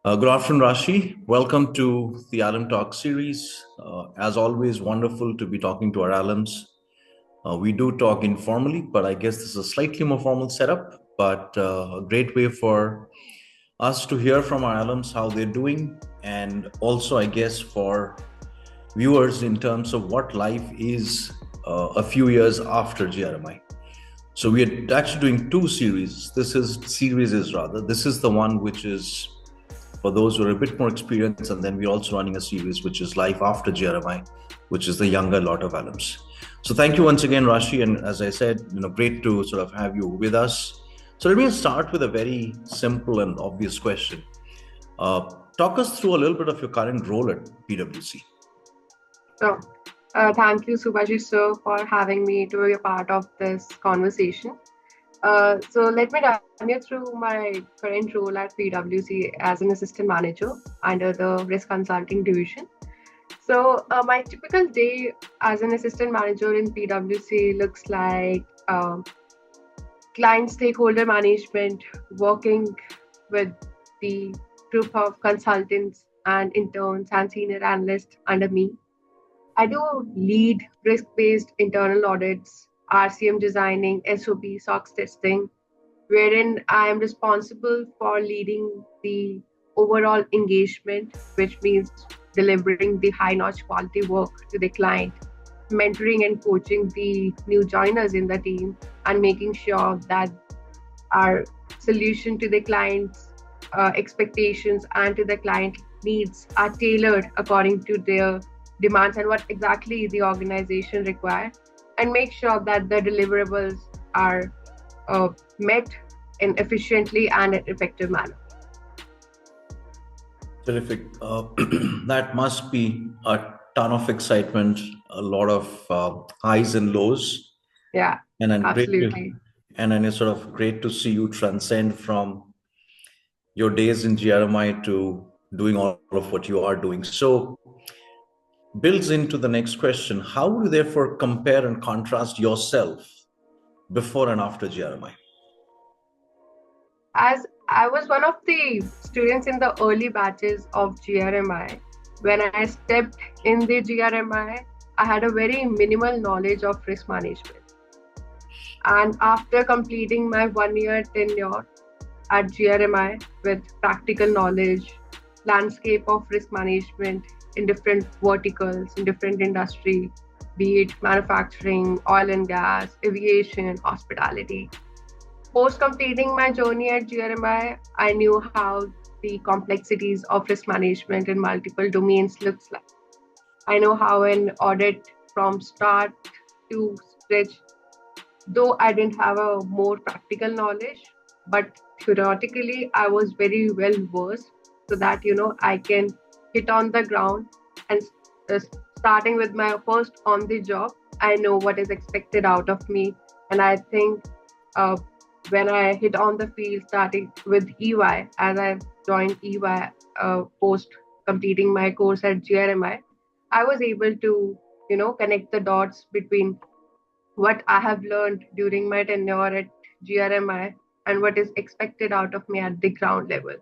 Good afternoon, Rashi. Welcome to the Alum Talk series. As always, wonderful to be talking to our alums. We do talk informally, but I guess this is a slightly more formal setup, but a great way for us to hear from our alums how they're doing, and also, I guess, for viewers in terms of what life is a few years after GRMI. So we are actually doing two series. This is the one which is for those who are a bit more experienced, and then we're also running a series which is Life After GRMI, which is the younger lot of alums. So thank you once again, Rashi, and as I said, great to sort of have you with us. So let me start with a very simple and obvious question. Talk us through a little bit of your current role at PwC. So, thank you, Subhashis sir, for having me to be a part of this conversation. So, let me run you through my current role at PwC as an assistant manager under the risk consulting division. So, my typical day as an assistant manager in PwC looks like client stakeholder management, working with the group of consultants and interns and senior analysts under me. I do lead risk based internal audits, RCM designing, SOP, SOX testing, wherein I am responsible for leading the overall engagement, which means delivering the high notch quality work to the client, mentoring and coaching the new joiners in the team, and making sure that our solution to the client's expectations and to the client needs are tailored according to their demands and what exactly the organization requires, and make sure that the deliverables are met in efficiently and an effective manner. Terrific. That must be a ton of excitement, a lot of highs and lows. Yeah, And then absolutely. and then it's sort of great to see you transcend from your days in GRMI to doing all of what you are doing. So builds into the next question. How would you therefore compare and contrast yourself before and after GRMI? As I was one of the students in the early batches of GRMI, when I stepped in the GRMI, I had a very minimal knowledge of risk management. And after completing my 1 year tenure at GRMI with practical knowledge, landscape of risk management in different verticals, in different industry, be it manufacturing, oil and gas, aviation, hospitality. Post completing my journey at GRMI, I knew how the complexities of risk management in multiple domains looks like. I know how an audit from start to stretch, though I didn't have a more practical knowledge, but theoretically I was very well versed so that I can hit on the ground and uh, starting with my first on the job, I know what is expected out of me. And I think uh, when I hit on the field, starting with EY, as I joined EY post completing my course at GRMI, I was able to, connect the dots between what I have learned during my tenure at GRMI and what is expected out of me at the ground level,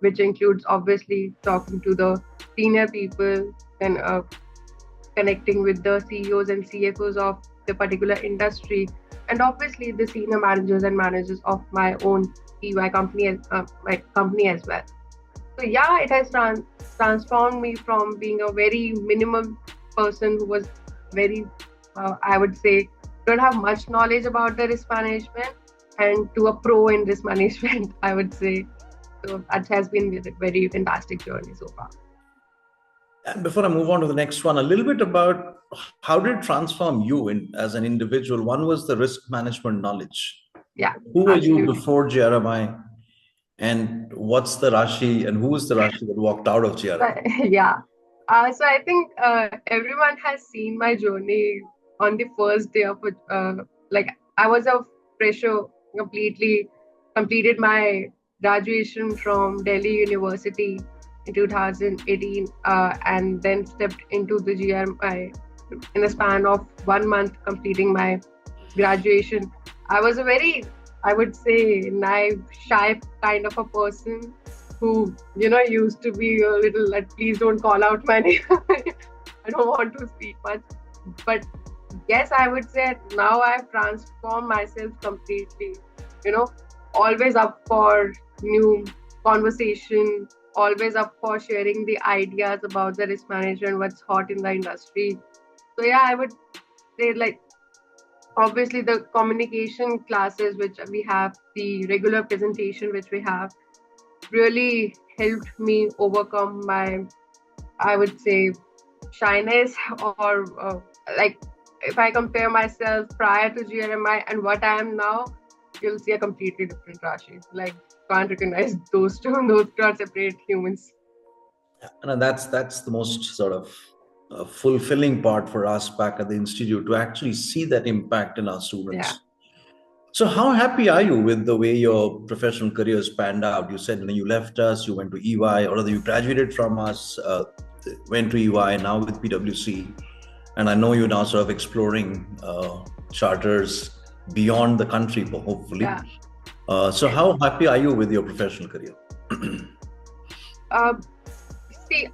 which includes obviously talking to the senior people and connecting with the CEOs and CFOs of the particular industry, and obviously the senior managers and managers of my own EY company, my company as well. So yeah, it has transformed me from being a very minimum person who was very, I would say, don't have much knowledge about the risk management, and to a pro in risk management, I would say. So that has been a very fantastic journey so far. And before I move on to the next one, a little bit about how did it transform you as an individual? One was the risk management knowledge. Yeah, Who were you absolutely. before GRMI? And what's the Rashi and who is the Rashi that walked out of GRMI? Yeah. So I think everyone has seen my journey on the first day of it. Like I was a fresher, completely completed my graduation from Delhi University in 2018, and then stepped into the GRMI in a span of 1 month, completing my graduation. I was a very, I would say, naive, shy kind of a person. who, used to be a little like, please don't call out my name. I don't want to speak much. But yes, I would say now I've transformed myself completely. You know, always up for new conversation, always up for sharing the ideas about the risk management, what's hot in the industry. So yeah, I would say like obviously the communication classes which we have, the regular presentation which we have, really helped me overcome my, I would say, shyness or like if I compare myself prior to GRMI and what I am now, you'll see a completely different Rashi. Like can't recognize those two. Those two are separate humans. And that's the most sort of fulfilling part for us back at the institute, to actually see that impact in our Yeah. students. So, how happy are you with the way your professional career has panned out? You said when you left us, you went to EY, or rather, you graduated from us, went to EY, now with PwC. And I know you're now sort of exploring charters beyond the country, hopefully. Yeah. So, how happy are you with your professional career? Uh, See,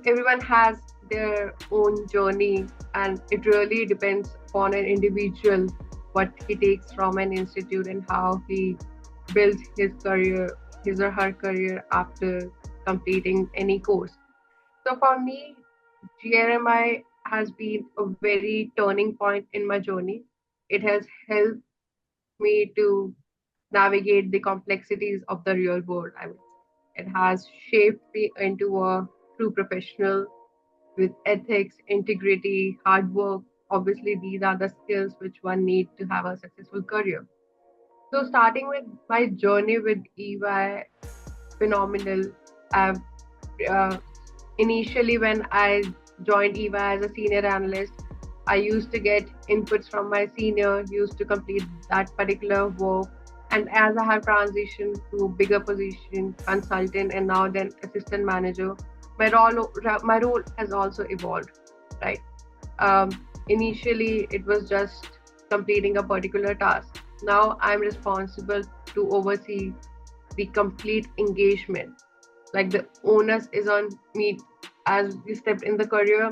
everyone has their own journey, and it really depends upon an individual what he takes from an institute and how he builds his career, his or her career after completing any course. So for me, GRMI has been a very turning point in my journey. It has helped me to navigate the complexities of the real world, I would say. It has shaped me into a true professional with ethics, integrity, hard work. Obviously, these are the skills which one need to have a successful career. So, starting with my journey with EY, phenomenal. I've uh, initially when I joined EY as a senior analyst, I used to get inputs from my senior, used to complete that particular work. And as I have transitioned to bigger position, consultant, and now then assistant manager, my role has also evolved, right? Um, Initially, it was just completing a particular task. Now I'm responsible to oversee the complete engagement. Like the onus is on me. As we stepped in the career,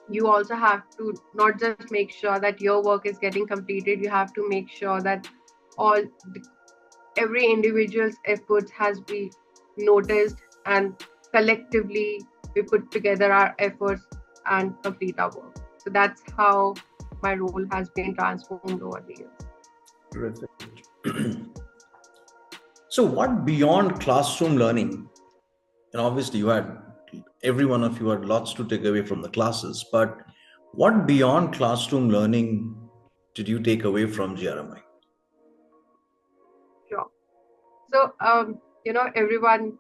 you also have to not just make sure that your work is getting completed, you have to make sure that all every individual's efforts has been noticed, and collectively we put together our efforts and complete our work. So that's how my role has been transformed over the years. Terrific. So, what beyond classroom learning? And obviously, every one of you had lots to take away from the classes, but what beyond classroom learning did you take away from GRMI? Sure. So everyone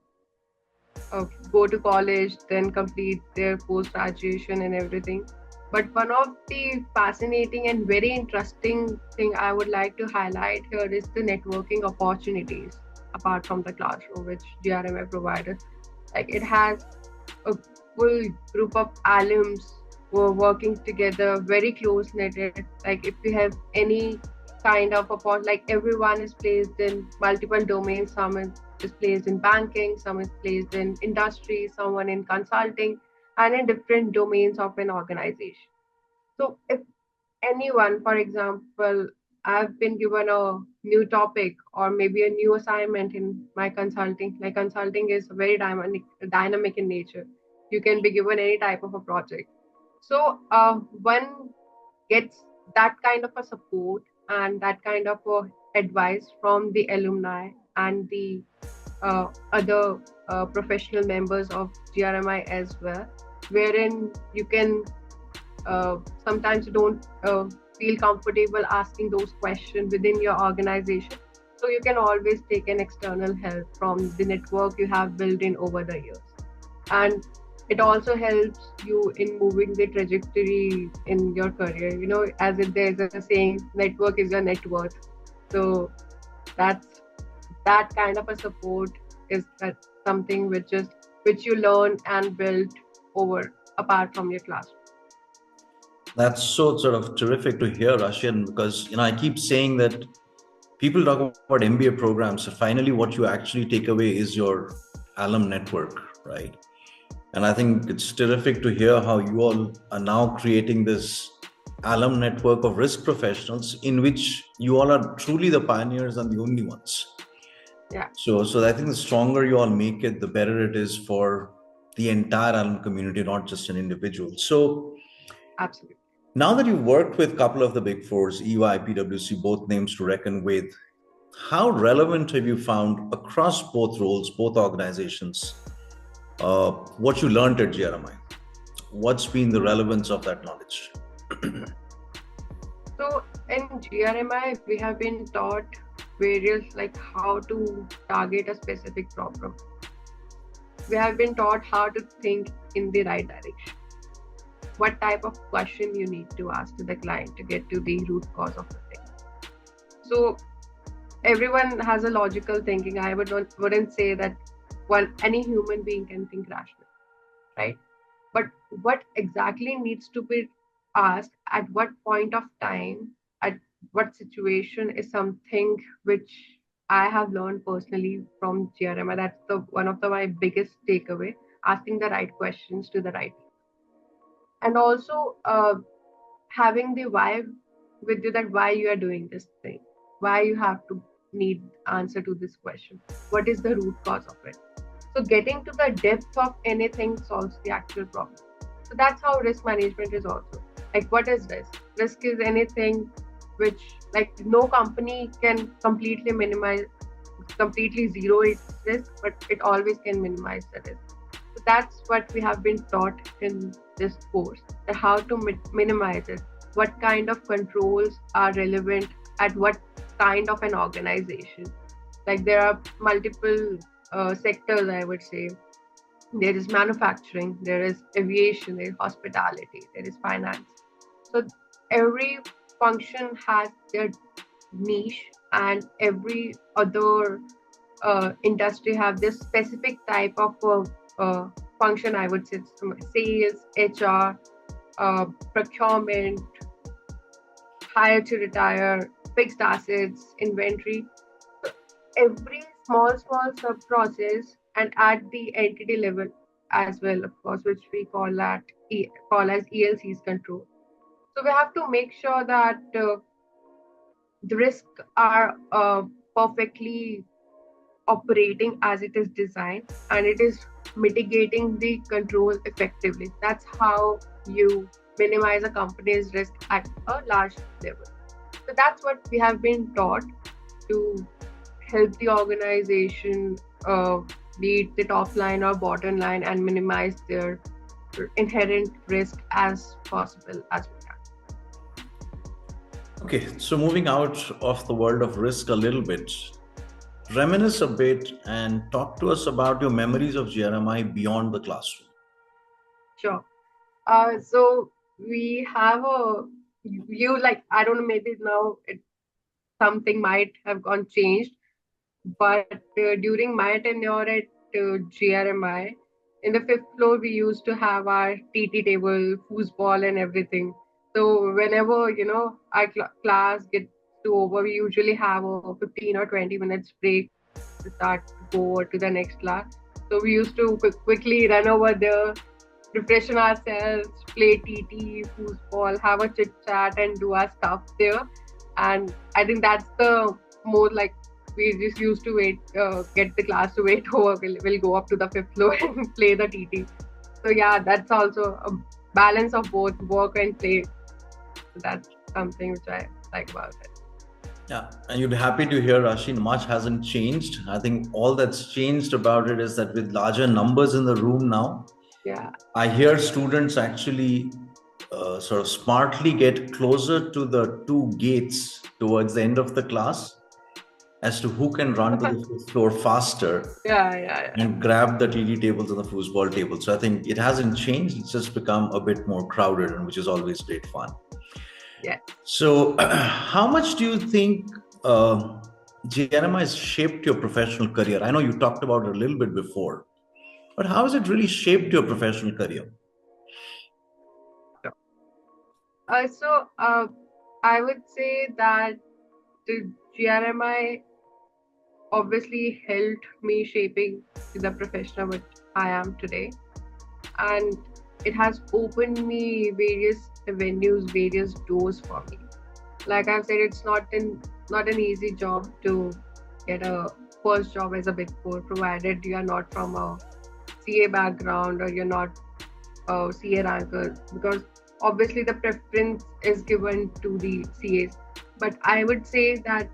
go to college, then complete their post graduation and everything. But one of the fascinating and very interesting thing I would like to highlight here is the networking opportunities apart from the classroom, which GRMI provided. Like it has a full group of alums who are working together, very close knitted. Like if you have any kind of like everyone is placed in multiple domains. Some is placed in banking, some is placed in industry, someone in consulting, and in different domains of an organization. So if anyone, for example, I've been given a new topic or maybe a new assignment in my consulting. Like consulting is very dynamic in nature. You can be given any type of a project. So one gets that kind of a support and that kind of a advice from the alumni and the other professional members of GRMI as well, wherein you can sometimes you don't feel comfortable asking those questions within your organization. So you can always take an external help from the network you have built in over the years. And it also helps you in moving the trajectory in your career. As if there's a saying, network is your net worth. So that's that kind of a support is that something which you learn and build over apart from your classroom. That's so sort of terrific to hear, Russian, because I keep saying that people talk about MBA programs. So finally, what you actually take away is your alum network, right? And I think it's terrific to hear how you all are now creating this alum network of risk professionals in which you all are truly the pioneers and the only ones. Yeah, So I think the stronger you all make it, the better it is for the entire alum community, not just an individual. So absolutely. now that you've worked with a couple of the big fours, EY, PwC, both names to reckon with, how relevant have you found across both roles, both organizations, what you learned at GRMI? What's been the relevance of that knowledge? So in GRMI, we have been taught various like how to target a specific problem. We have been taught how to think in the right direction. What type of question you need to ask to the client to get to the root cause of the thing. So everyone has a logical thinking. I wouldn't say that any human being can think rationally, right? But what exactly needs to be asked at what point of time, at what situation is something which I have learned personally from GRMI. That's the one of my biggest takeaway: asking the right questions to the right people, and also having the why with you, that why you are doing this thing, why you have to need answer to this question, what is the root cause of it. So getting to the depth of anything solves the actual problem. So that's how risk management is also. Like, what is risk? Risk is anything which, like, no company can completely zero its risk, but it always can minimize the risk. So that's what we have been taught in this course, that how to minimize it, what kind of controls are relevant at what kind of an organization. Like, there are multiple sectors, I would say. There is manufacturing, there is aviation, there is hospitality, there is finance. So every function has their niche, and every other industry have this specific type of function, I would say. Sales, HR, procurement, hire to retire, fixed assets, inventory. Every small sub process, and at the entity level as well, of course, which we call as ELC's control. So we have to make sure that the risks are perfectly operating as it is designed, and it is mitigating the control effectively. That's how you minimize a company's risk at a large level. So that's what we have been taught to help the organization, be it the top line or bottom line, and minimize their inherent risk as possible as we can. Okay, so moving out of the world of risk a little bit, reminisce a bit and talk to us about your memories of GRMI beyond the classroom. Sure. So we have a you like, I don't know, maybe now something might have gone changed, but during my tenure at GRMI, in the fifth floor, we used to have our TT table, foosball, and everything. So whenever our class gets to over, we usually have a 15 or 20 minutes break to start to go over to the next class. So we used to quickly run over there, refreshen ourselves, play TT, foosball, have a chit chat, and do our stuff there. And I think that's the more like, we just used to wait, get the class to wait over. We'll go up to the fifth floor and play the TT. So yeah, that's also a balance of both work and play. So that's something which I like about it. Yeah, and you'd be happy to hear, Rashi, much hasn't changed. I think all that's changed about it is that with larger numbers in the room now, Yeah. I hear students actually sort of smartly get closer to the two gates towards the end of the class as to who can run to the fifth floor faster Yeah. and grab the TD tables and the foosball tables. So I think it hasn't changed. It's just become a bit more crowded, and which is always great fun. Yeah. So, how much do you think GRMI has shaped your professional career? I know you talked about it a little bit before, but how has it really shaped your professional career? So I would say that the GRMI obviously helped me shaping the professional which I am today. And it has opened me various avenues, various doors for me. Like I've said, it's not an easy job to get a first job as a Big Four, provided you are not from a CA background or you're not a CA ranker, because obviously the preference is given to the CAs. But I would say that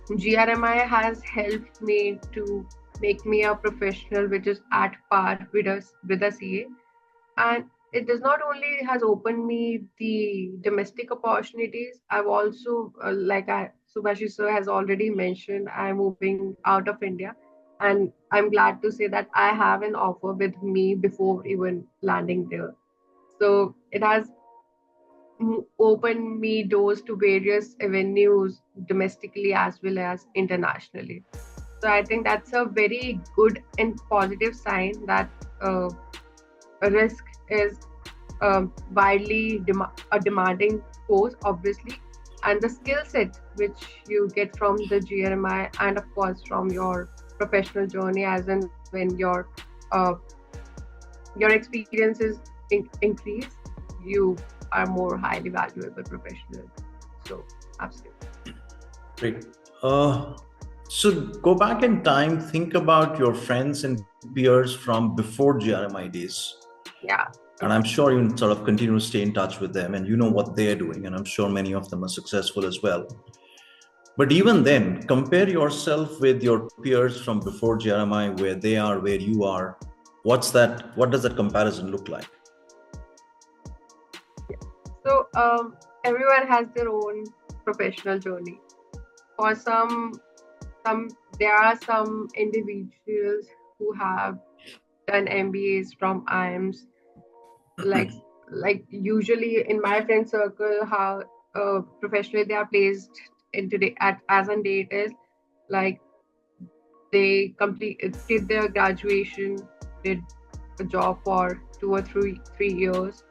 GRMI has helped me to make me a professional which is at par with us with a CA. And it does not only has opened me the domestic opportunities. I've also Subhashis sir has already mentioned, I'm moving out of India, and I'm glad to say that I have an offer with me before even landing there. So it has opened me doors to various avenues domestically as well as internationally. So I think that's a very good and positive sign that a risk is a demanding course, obviously, and the skill set which you get from the GRMI and of course from your professional journey, as in when uh, your experiences increase, you are more highly valuable professional. So, absolutely. Great. So go back in time, think about your friends and peers from before GRMI days. Yeah. And I'm sure you sort of continue to stay in touch with them and you know what they're doing. And I'm sure many of them are successful as well. But even then, compare yourself with your peers from before GRMI, where they are, where you are. What does that comparison look like? So, everyone has their own professional journey. For some there are some individuals who have done MBAs from IIMs, like usually in my friend circle, how professionally they are placed in today at as on date is like they completed their graduation, did a job for 2 or 3 years,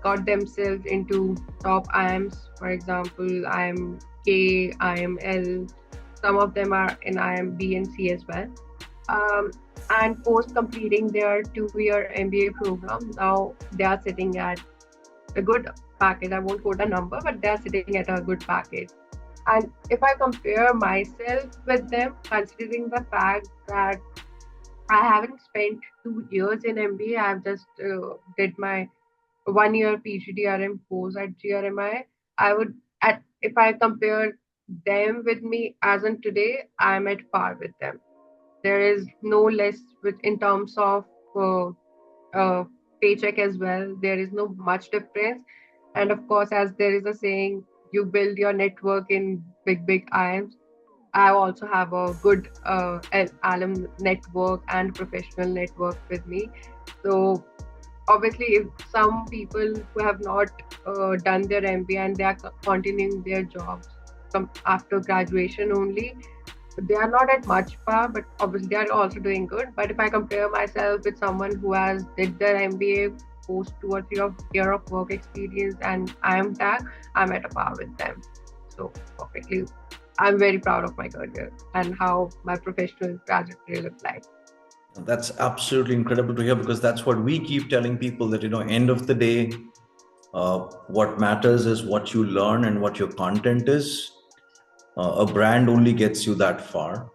got themselves into top IIMs. For example, IIM K, IIM L. Some of them are in IIM B and C as well. Um, and post completing their 2 year MBA program, now they are sitting at a good package. I won't quote a number, but they are sitting at a good package. And if I compare myself with them, considering the fact that I haven't spent 2 years in MBA, I've just did my 1 year PGDRM course at GRMI. I would, if I compare them with me as in today, I'm at par with them. There is no less with in terms of uh, paycheck as well. There is no much difference. And of course, as there is a saying, you build your network in big IIMs. I also have a good alum network and professional network with me. So obviously, if some people who have not done their MBA and they are continuing their jobs after graduation only, they are not at much par, but obviously they are also doing good. But if I compare myself with someone who has did their MBA post 2 or 3 year of work experience and I am tag, I'm at a par with them. So perfectly, I'm very proud of my career and how my professional trajectory looked like. That's absolutely incredible to hear, because that's what we keep telling people, that, end of the day, what matters is what you learn and what your content is. A brand only gets you that far.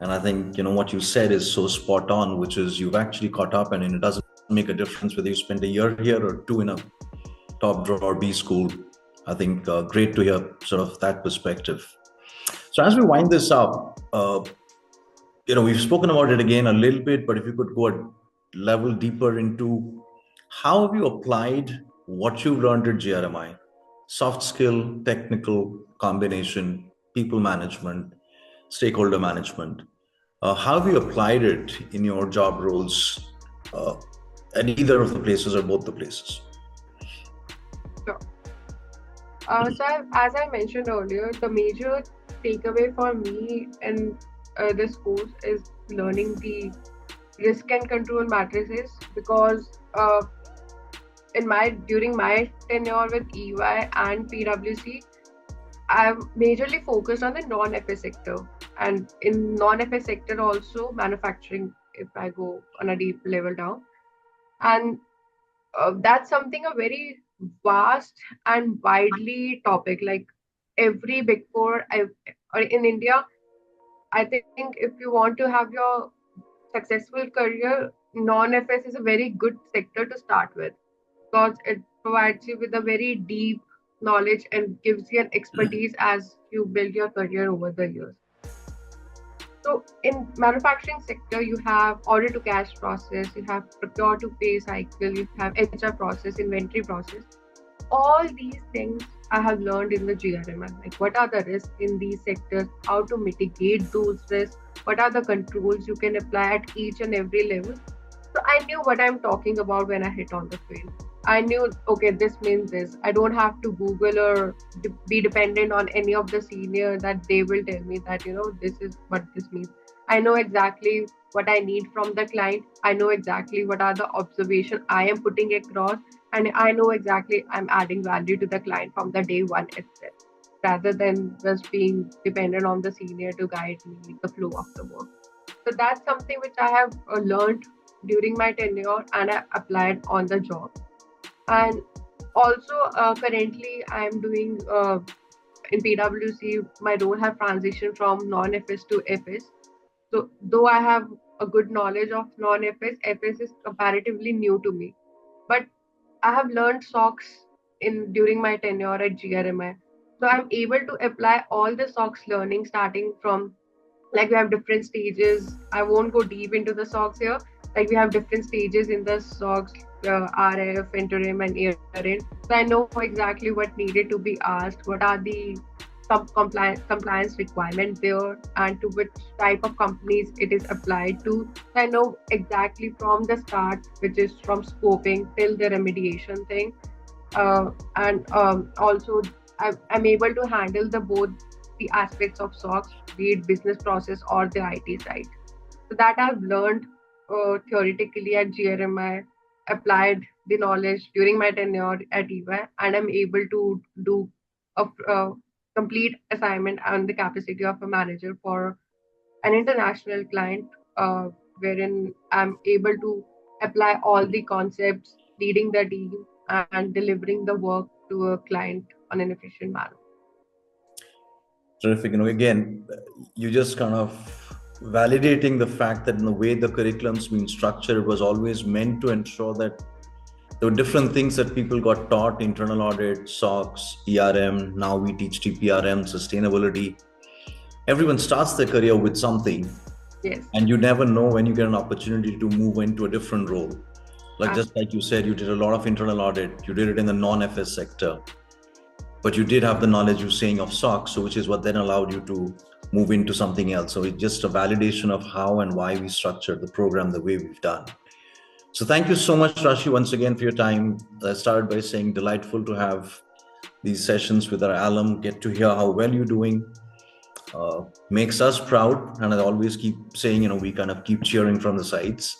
And I think, what you said is so spot on, which is you've actually caught up, and it doesn't make a difference whether you spend a year here or two in a top drawer B school. I think great to hear sort of that perspective. So as we wind this up, we've spoken about it again a little bit, but if you could go a level deeper into how have you applied what you've learned at GRMI, soft skill, technical combination, people management, stakeholder management. How have you applied it in your job roles at either of the places or both the places? Sure. As I mentioned earlier, the major takeaway for me in this course is learning the risk and control matrices, because during my tenure with EY and PwC, I'm majorly focused on the non-FS sector, and in non-FS sector also manufacturing. If I go on a deep level down, and that's something a very vast and widely topic. Like every big four, or in India, I think if you want to have your successful career, non-FS is a very good sector to start with because it provides you with a very deep knowledge and gives you an expertise as you build your career over the years. So in manufacturing sector, you have order to cash process, you have procure to pay cycle, you have HR process, inventory process. All these things I have learned in the GRMI. Like what are the risks in these sectors, how to mitigate those risks, what are the controls you can apply at each and every level. So I knew what I'm talking about when I hit on the field. I knew, okay, this means this. I don't have to Google or be dependent on any of the senior that they will tell me that, this is what this means. I know exactly what I need from the client. I know exactly what are the observation I am putting across, and I know exactly I'm adding value to the client from the day one itself, rather than just being dependent on the senior to guide me the flow of the work. So that's something which I have learned during my tenure and I applied on the job. And also, currently, I am doing in PwC, my role have transitioned from non-FS to FS. So, though I have a good knowledge of non-FS, FS is comparatively new to me. But I have learned SOX in during my tenure at GRMI. So I'm able to apply all the SOX learning starting from, like, we have different stages. I won't go deep into the SOX here. Like we have different stages in the SOX, RF, interim, and year end. So I know exactly what needed to be asked. What are the compliance requirements there, and to which type of companies it is applied to. So I know exactly from the start, which is from scoping till the remediation thing, and also I'm able to handle the both the aspects of SOX, be it business process or the IT side. So that I've learned theoretically at GRMI, applied the knowledge during my tenure at EY, and I'm able to do a complete assignment and the capacity of a manager for an international client, wherein I'm able to apply all the concepts, leading the team, and delivering the work to a client on an efficient manner. Terrific. Again, you just kind of validating the fact that in the way the curriculum's been structured, it was always meant to ensure that there were different things that people got taught: internal audit, SOX, ERM. Now we teach TPRM, sustainability. Everyone starts their career with something, Yes. and you never know when you get an opportunity to move into a different role. Like just like you said, you did a lot of internal audit, you did it in the non-FS sector, but you did have the knowledge you're saying of SOX, so which is what then allowed you to move into something else. So it's just a validation of how and why we structured the program the way we've done. So thank you so much, Rashi, once again for your time. I started by saying delightful to have these sessions with our alum, get to hear how well you're doing. Makes us proud, and I always keep saying, we kind of keep cheering from the sides.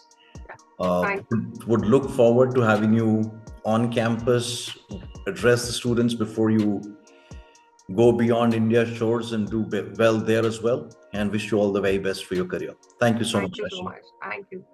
Would look forward to having you on campus, address the students before you go beyond India's shores and do well there as well. And wish you all the very best for your career. Thank you so much, Thank you so Rashi. much. Thank you.